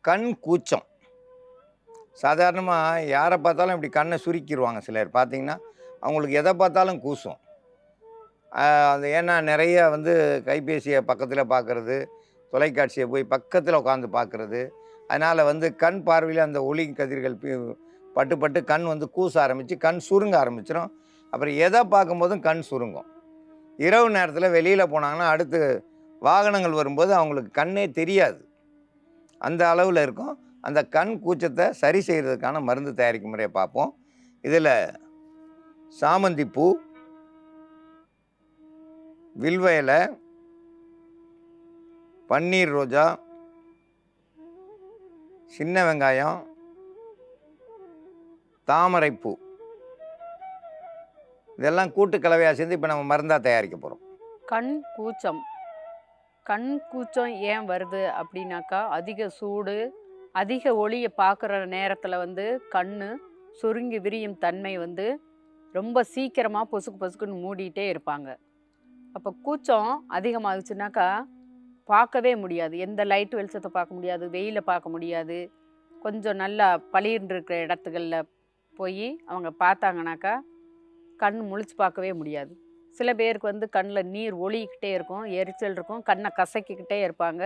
கண் கூச்சம். சாதாரணமாக யாரை பார்த்தாலும் இப்படி கண்ணை சுருக்கிடுவாங்க சிலர். பார்த்தீங்கன்னா அவங்களுக்கு எதை பார்த்தாலும் கூசும். அது ஏன்னா நிறைய வந்து கைபேசியை பக்கத்தில் பார்க்குறது, தொலைக்காட்சியை போய் பக்கத்தில் உட்காந்து பார்க்குறது. அதனால் வந்து கண் பார்வையில் அந்த ஒளி கதிர்கள் பட்டு பட்டு கண் வந்து கூச ஆரம்பித்து கண் சுருங்க ஆரம்பிச்சிடும். அப்புறம் எதை பார்க்கும்போதும் கண் சுருங்கும். இரவு நேரத்தில் வெளியில் போனாங்கன்னா அடுத்து வாகனங்கள் வரும்போது அவங்களுக்கு கண்ணே தெரியாது. அந்த அளவில் இருக்கும். அந்த கண் கூச்சத்தை சரி செய்கிறதுக்கான மருந்து தயாரிக்கும் முறையை பார்ப்போம். இதில் சாமந்தி பூ, வில்வ இலை, பன்னீர் ரோஜா, சின்ன வெங்காயம், தாமரைப்பூ இதெல்லாம் கூட்டு கலவையாக சேர்ந்து இப்போ நம்ம மருந்தாக தயாரிக்க போகிறோம். கண் கூச்சம் ஏன் வருது அப்படின்னாக்கா, அதிக சூடு, அதிக ஒளியை பார்க்குற நேரத்தில் வந்து கண் சுருங்கி விரியும் தன்மை வந்து ரொம்ப சீக்கிரமாக பொசுக்கு பொசுக்குன்னு மூடிட்டே இருப்பாங்க. அப்போ கூச்சம் அதிகமாகுச்சுனாக்கா பார்க்கவே முடியாது. எந்த லைட் வெளிச்சத்தை பார்க்க முடியாது, வெயிலை பார்க்க முடியாது. கொஞ்சம் நல்லா பளிர்ன்னு இருக்கிற இடத்துகளில் போய் அவங்க பார்த்தாங்கனாக்கா கண் முழிச்சு பார்க்கவே முடியாது. சில பேருக்கு வந்து கண்ணில் நீர் ஒளிக்கிட்டே இருக்கும், எரிச்சல் இருக்கும், கண்ணை கசக்கிக்கிட்டே இருப்பாங்க.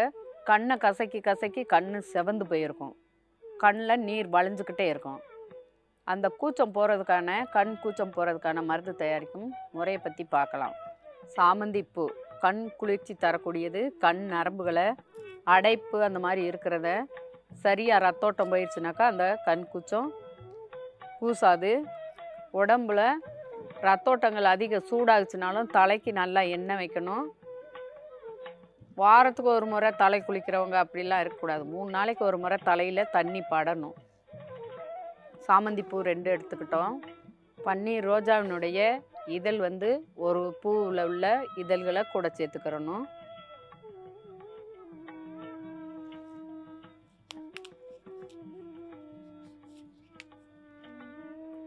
கண்ணை கசக்கி கசக்கி கண் செவந்து போயிருக்கும், கண்ணில் நீர் வளைஞ்சிக்கிட்டே இருக்கும். அந்த கூச்சம் போகிறதுக்கான கண் கூச்சம் போகிறதுக்கான மருந்து தயாரிக்கும் முறையை பற்றி பார்க்கலாம். சாமந்தி பூ கண் குளிர்ச்சி தரக்கூடியது. கண் நரம்புகளை அடைப்பு அந்த மாதிரி இருக்கிறத சரியாக ரத்தோட்டம் போயிடுச்சுனாக்கா அந்த கண் கூச்சம் கூசாது. உடம்புல ரத்தோட்டங்கள் அதிக சூடாகுச்சுனாலும் தலைக்கு நல்லா எண்ணெய் வைக்கணும். வாரத்துக்கு ஒரு முறை தலை குளிக்கிறவங்க அப்படிலாம் இருக்கக்கூடாது. 3 நாளைக்கு ஒரு முறை தலையில் தண்ணி படணும். சாமந்தி பூ 2 எடுத்துக்கிட்டோம். பன்னீர் ரோஜாவினுடைய இதழ் வந்து ஒரு பூவில் உள்ள இதழ்களை கூட சேர்த்துக்கிறணும்.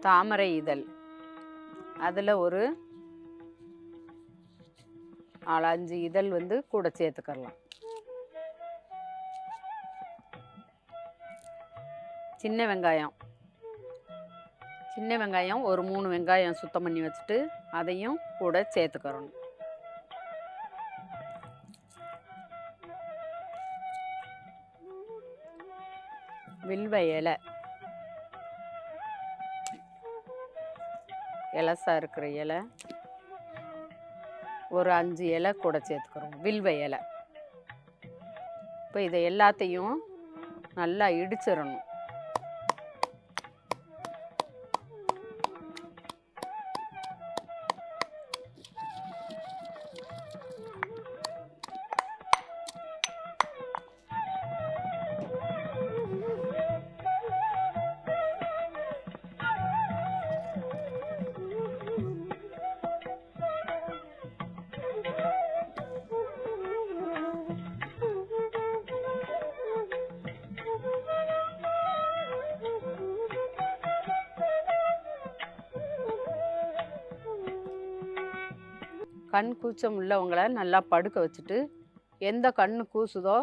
தாமரை இதழ் அதில் ஒரு 4-5 இதழ் வந்து கூட சேர்த்துக்கலாம். சின்ன வெங்காயம் ஒரு 3 வெங்காயம் சுத்தம் பண்ணி வச்சுட்டு அதையும் கூட சேர்த்துக்கிறணும். வில்வ இலை இலசா இருக்கிற இலை ஒரு 5 இலை கூட சேர்த்துக்கிறோம். வில்வ இலை. இப்போ இதை எல்லாத்தையும் நல்லா இடிச்சிடணும். கண் கூச்சம் உள்ளவங்களை நல்லா படுக்க வச்சுட்டு எந்த கண்ணு கூசுதோ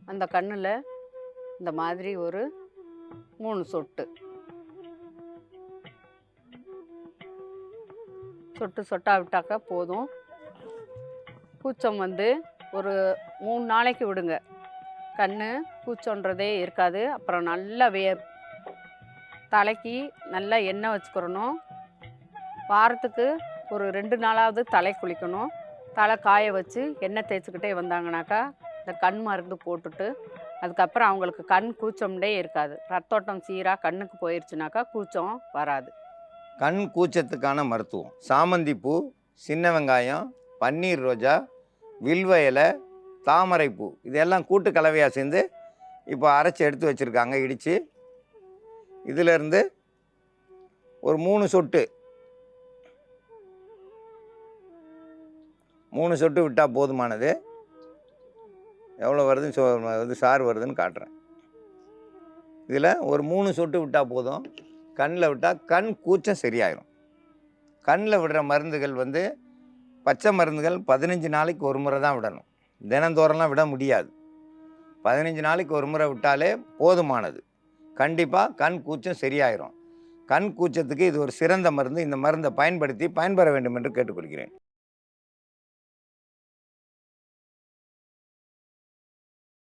அந்த கண்ணில் இந்த மாதிரி ஒரு 3 சொட்டாக விட்டாக்கா போதும். கூச்சம் வந்து ஒரு 3 நாளைக்கு விடுங்க. கண் கூச்சன்றதே இருக்காது. அப்புறம் நல்லா தலைக்கு நல்லா எண்ணெய் வச்சுக்கிறணும். வாரத்துக்கு ஒரு 2 நாளாவது தலை குளிக்கணும். தலை காய வச்சு எண்ணெய் தேய்ச்சிக்கிட்டே வந்தாங்கனாக்கா இந்த கண் மருந்து போட்டுட்டு அதுக்கப்புறம் அவங்களுக்கு கண் கூச்சம்டே இருக்காது. ரத்தோட்டம் சீராக கண்ணுக்கு போயிடுச்சுனாக்கா கூச்சம் வராது. கண் கூச்சத்துக்கான மருத்துவம்: சாமந்தி பூ, சின்ன வெங்காயம், பன்னீர் ரோஜா, வில்வ இலை, தாமரைப்பூ இதெல்லாம் கூட்டு கலவையாக சேர்ந்து இப்போ அரைச்சி எடுத்து வச்சுருக்காங்க இடித்து. இதிலேருந்து ஒரு 3 சொட்டு விட்டால் போதுமானது. எவ்வளோ வருதுன்னு சாறு வருதுன்னு காட்டுறேன். இதில் ஒரு 3 சொட்டு விட்டால் போதும். கண்ணில் விட்டால் கண் கூச்சம் சரியாயிடும். கண்ணில் விடுற மருந்துகள் வந்து பச்சை மருந்துகள் 15 நாளைக்கு ஒரு முறை தான் விடணும். தினந்தோறம்லாம் விட முடியாது. 15 நாளைக்கு ஒரு முறை விட்டாலே போதுமானது. கண்டிப்பாக கண் கூச்சம் சரியாயிரும். கண் கூச்சத்துக்கு இது ஒரு சிறந்த மருந்து. இந்த மருந்தை பயன்படுத்தி பயன்பெற வேண்டும் என்று கேட்டுக்கொள்கிறேன்.